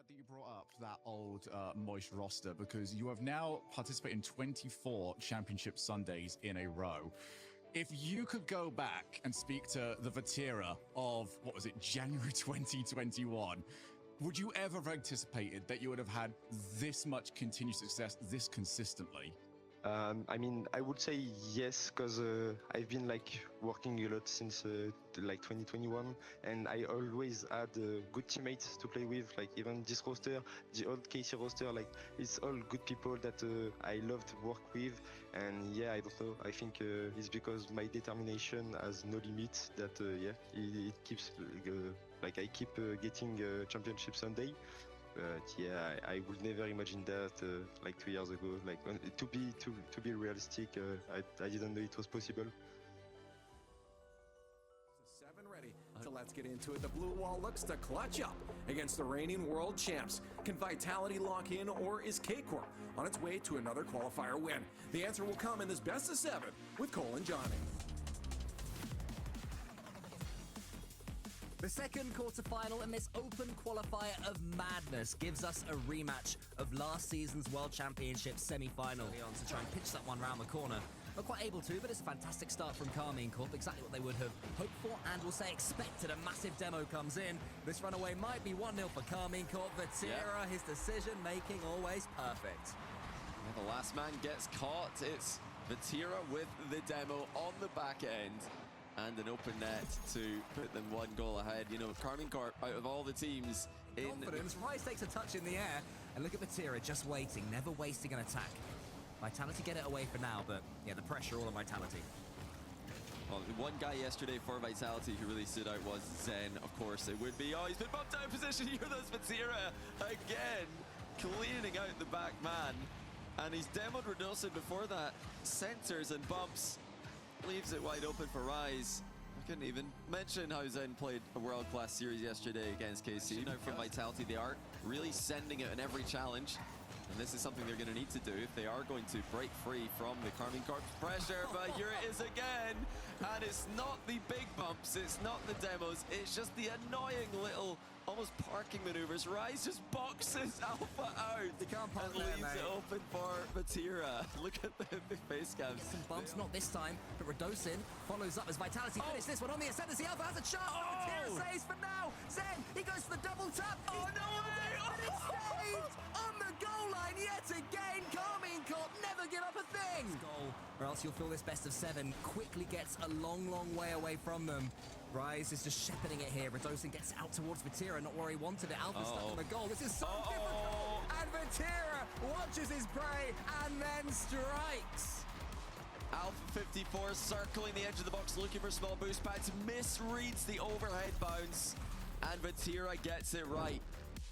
that you brought up that old Moist roster, because you have now participated in 24 championship Sundays in a row. If you could go back and speak to the Vatira of, what was it, January 2021, would you ever have anticipated that you would have had this much continued success this consistently? I mean, I would say yes, because I've been like working a lot since like 2021, and I always had good teammates to play with. Like even this roster, the old KC roster, like it's all good people that I love to work with. And yeah, I don't know. I think it's because my determination has no limit. That yeah, it keeps like I keep getting championship Sunday. But yeah, I would never imagine that like 2 years ago. Like to be realistic, I didn't know it was possible. 7 ready. So let's get into it. The blue wall looks to clutch up against the reigning world champs. Can Vitality lock in, or is KCORP on its way to another qualifier win? The answer will come in this best of 7 with Cole and Johnny. The second quarterfinal in this open qualifier of madness gives us a rematch of last season's World Championship semi-final. On to try and pitch that one round the corner. Not quite able to, but it's a fantastic start from KCORP. Exactly what they would have hoped for and will say expected. A massive demo comes in. This runaway might be 1-0 for KCORP. Vatira, his decision making always perfect. Yeah, the last man gets caught. It's Vatira with the demo on the back end. And an open net to put them 1 goal ahead. You know, KCORP, out of all the teams in... Confidence, Rice takes a touch in the air. And look at Vatira just waiting, never wasting an attack. Vitality get it away for now, but yeah, the pressure all on Vitality. Well, one guy yesterday for Vitality who really stood out was Zen, of course it would be. Oh, he's been bumped out of position. Here goes Vatira again, cleaning out the back man. And he's demoed Redolson before that. Centers and bumps. Leaves it wide open for Rise. I couldn't even mention how Zen played a world-class series yesterday against KC. Now from Vitality, they are really sending it in every challenge. And this is something they're going to need to do if they are going to break free from the KCORP pressure. But here it is again. And it's not the big bumps, it's not the demos, it's just the annoying little almost parking maneuvers. Rise just boxes Alpha out. You can't park and there, leaves mate. it open for Vatira. Look at the face cams. Some bumps, not this time, but Redolson follows up as Vitality finish this one on the ascendant. The Alpha has a chance. Vatira saves for now. Zen, he goes for the double tap. Oh, no way! And it's saved on the goal line yet again. KCORP never give up a thing. Goal, or else you'll feel this best of 7 quickly gets a long, long way away from them. Rise is just shepherding it here. Redolson gets out towards Vatira, not where he wanted it. Alpha stuck on the goal. This is so difficult. And Vatira watches his prey and then strikes. Alpha 54 circling the edge of the box, looking for small boost pads, misreads the overhead bounce, and Vatira gets it right.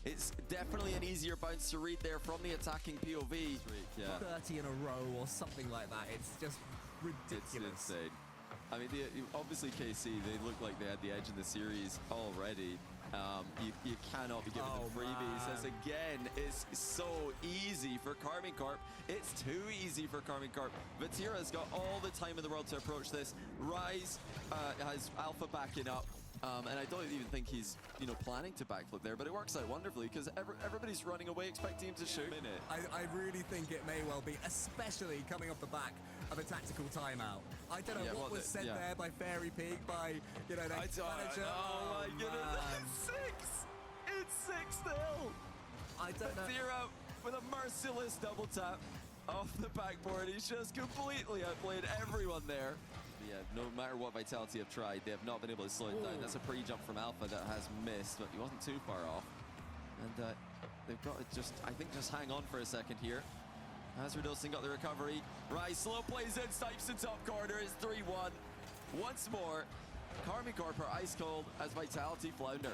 It's definitely an easier bounce to read there from the attacking POV. Yeah. 30 in a row or something like that. It's just ridiculous. It's insane. I mean, obviously KC, they look like they had the edge in the series already. You cannot be giving them freebies. As again, it's so easy for KCORP. It's too easy for KCORP. Vatira's got all the time in the world to approach this. Rise has Alpha backing up. And I don't even think he's, planning to backflip there, but it works out wonderfully because everybody's running away expecting him to shoot. I really think it may well be, especially coming off the back of a tactical timeout. I don't know what was said there by Fairy Peak, by, the manager. Oh my goodness, it's 6-0. I don't know. Vatira with a merciless double tap off the backboard. He's just completely outplayed everyone there. Yeah, no matter what Vitality have tried, they have not been able to slow it down. That's a pre-jump from Alpha that has missed, but he wasn't too far off. And they've got to just hang on for a second here. Has Redolson got the recovery? Rise slow plays in, snipes in top corner. It's 3-1. Once more, KCORP are ice cold as Vitality flounder.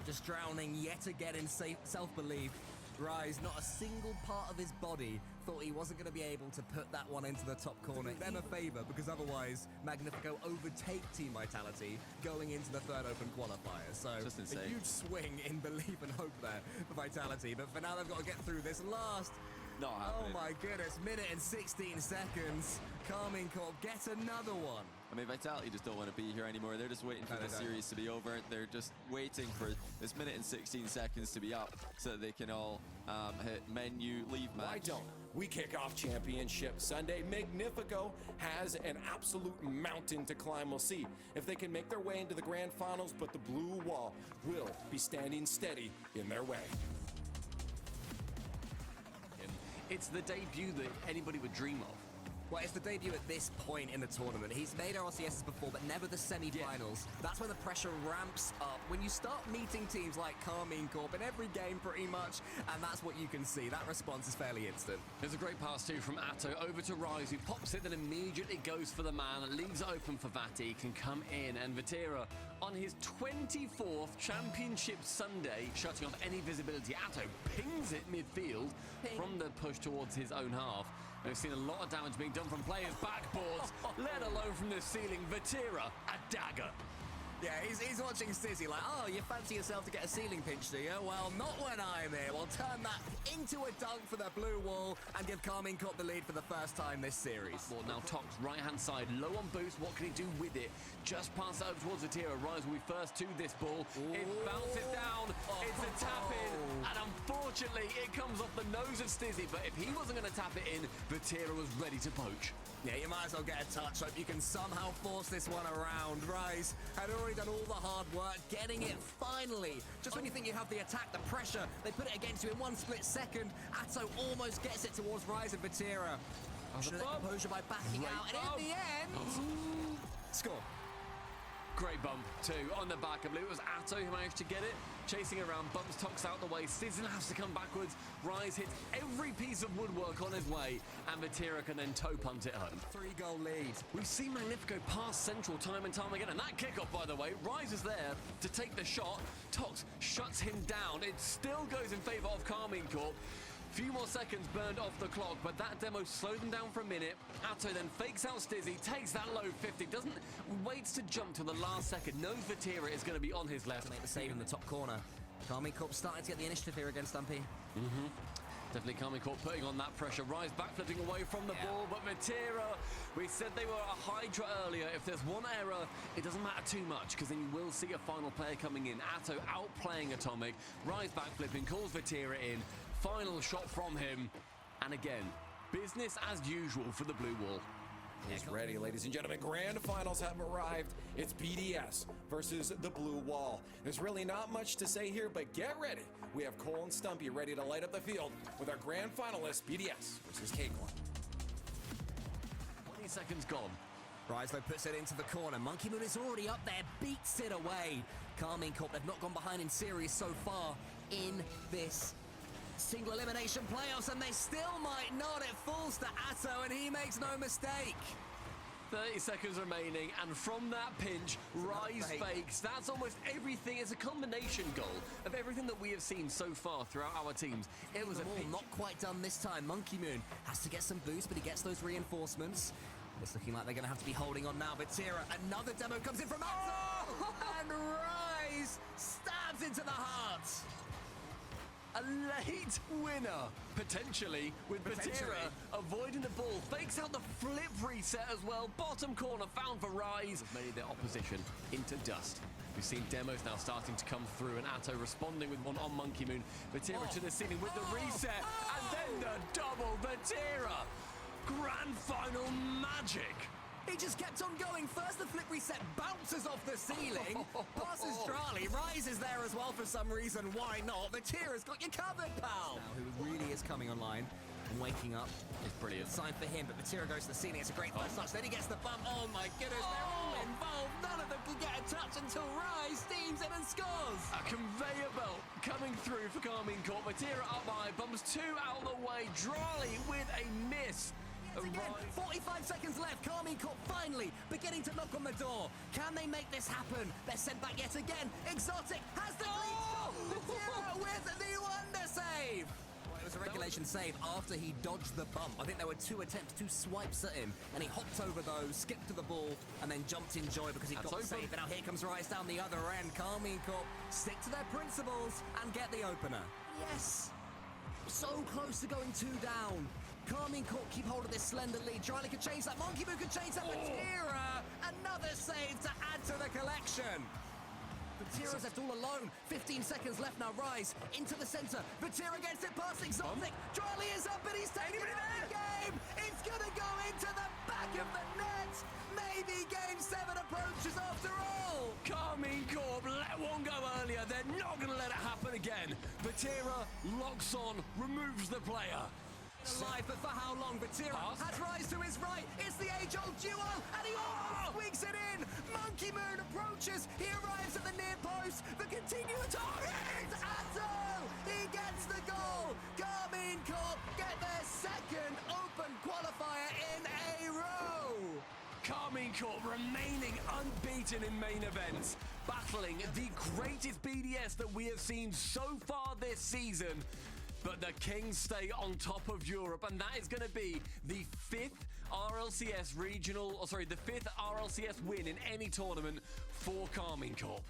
Just drowning yet again in self-belief. Rise, not a single part of his body thought he wasn't going to be able to put that one into the top corner. Do them a favor, because otherwise Magnifico overtake Team Vitality going into the third open qualifier. So just insane. A huge swing in belief and hope there for Vitality. But for now, they've got to get through this last. Not happening. Oh my goodness, minute and 16 seconds. KCORP get another one. I mean, Vitality just don't want to be here anymore. They're just waiting for the series to be over. They're just waiting for this minute and 16 seconds to be up so that they can all hit menu, leave match. Why don't we kick off Championship Sunday? Magnifico has an absolute mountain to climb. We'll see if they can make their way into the grand finals, but the blue wall will be standing steady in their way. It's the debut that anybody would dream of. Well, it's the debut at this point in the tournament. He's made RLCSs before, but never the semi-finals. That's when the pressure ramps up. When you start meeting teams like KCORP in every game pretty much, and that's what you can see. That response is fairly instant. There's a great pass too from Atto over to Rise, who pops it, then immediately goes for the man, leaves it open for Vati, can come in, and Vatira on his 24th Championship Sunday, shutting off any visibility. Atto pings it midfield from the push towards his own half. We've seen a lot of damage being done from players' backboards, let alone from the ceiling. Vatira, a dagger. Yeah, he's watching Stizzy like, oh, you fancy yourself to get a ceiling pinch, do you? Well, not when I'm here. We'll turn that into a dunk for the blue wall and give KCORP the lead for the first time this series. Well, now Tox, right-hand side, low on boost. What can he do with it? Just pass it over towards Vatira. Rise will be first to this ball. Ooh. It bounces down. It's a tap-in. And unfortunately, it comes off the nose of Stizzy. But if he wasn't going to tap it in, Vatira was ready to poach. Yeah, you might as well get a touch. Hope you can somehow force this one around. Rise had already done all the hard work, getting it finally. Just when you think you have the attack, the pressure, they put it against you in one split second. Atto almost gets it towards Rise and Vatira. Should have composure by backing out, and in the end, score. Great bump, too, on the back. I believe it was Atto who managed to get it. Chasing around, bumps Tox out the way. Sizzle has to come backwards. Rise hits every piece of woodwork on his way, and Vatira can then toe punt it home. 3-goal lead. We've seen Magnifico pass Central time and time again, and that kickoff, by the way, Rise is there to take the shot. Tox shuts him down. It still goes in favour of KCORP. Few more seconds burned off the clock, but that demo slowed them down for a minute. Atto then fakes out Stizzy, takes that low 50, waits to jump till the last second. Knows Vatira is going to be on his left. To make the save in the top corner. KCORP starting to get the initiative here against Stumpy. Definitely KCORP putting on that pressure. Rise backflipping away from the ball, but Vatira, we said they were a Hydra earlier. If there's one error, it doesn't matter too much, because then you will see a final player coming in. Atto outplaying Atomic. Rise backflipping, calls Vatira in. Final shot from him, and again, business as usual for the blue wall. He's ready, ladies and gentlemen. Grand finals have arrived. It's BDS versus the blue wall. There's really not much to say here, but get ready. We have Cole and Stumpy ready to light up the field with our grand finalists, BDS versus KCORP. 20 seconds gone. Rise though puts it into the corner. Monkey Moon is already up there, beats it away. KCORP, they've not gone behind in series so far in this single elimination playoffs, and they still might not. It falls to Atto, and he makes no mistake. 30 seconds remaining, and from that pinch, Rise fakes. That's almost everything. It's a combination goal of everything that we have seen so far throughout our teams. It was a pinch. Not quite done this time. Monkey Moon has to get some boost, but he gets those reinforcements. It's looking like they're going to have to be holding on now. Vatira, another demo comes in from Atto, and Rise stabs into the heart. A late winner, potentially, with Vatira avoiding the ball. Fakes out the flip reset as well. Bottom corner found for Rise. Made their opposition into dust. We've seen demos now starting to come through, and Atto responding with one on Monkey Moon. Vatira to the ceiling with the reset, and then the double. Vatira, grand final magic. He just kept on going. First, the flip reset bounces off the ceiling. Passes Charlie. Rise is there as well for some reason. Why not? Vatira's got you covered, pal. Now, who really is coming online and waking up. It's brilliant. Sign for him, but Vatira goes to the ceiling. It's a great first touch. Then he gets the bump. Oh, my goodness. They're all involved. None of them can get a touch until Rise steams in and scores. A conveyor belt coming through for KCORP. Vatira up high. Bumps two out of the way. Drolly with a miss. Again, 45 seconds left. KCORP finally beginning to knock on the door. Can they make this happen? They're sent back yet again. Exotic has the lead. Vatira with the wonder save. Well, it was a regulation save after he dodged the bump. I think there were 2 attempts, 2 swipes at him, and he hopped over those, skipped to the ball, and then jumped in joy because he got the save. And now here comes Rise down the other end. KCORP stick to their principles and get the opener. Yes. So close to going 2 down. KCORP keep hold of this slender lead. Charlie could change that. Monkey Boo could change that. Vatira, another save to add to the collection. Vatira's left all alone. 15 seconds left now. Rise into the center. Vatira gets it past Exotic. Charlie is up, but he's taking it out of the game. It's gonna go into the back of the net. Maybe Game 7 approaches after all. KCORP let one go earlier. They're not going to let it happen again. Vatira locks on, removes the player. Alive, but for how long? Vatira has Rise to his right. It's the age-old duo, and he almost squeaks it in. Monkey Moon approaches. He arrives at the near post. The continuous target. Atto! He gets the goal. KCORP get their second open qualifier in a row. KCORP remaining unbeaten in main events, battling the greatest BDS that we have seen so far this season. But the Kings stay on top of Europe, and that is going to be the fifth RLCS win in any tournament for KCORP.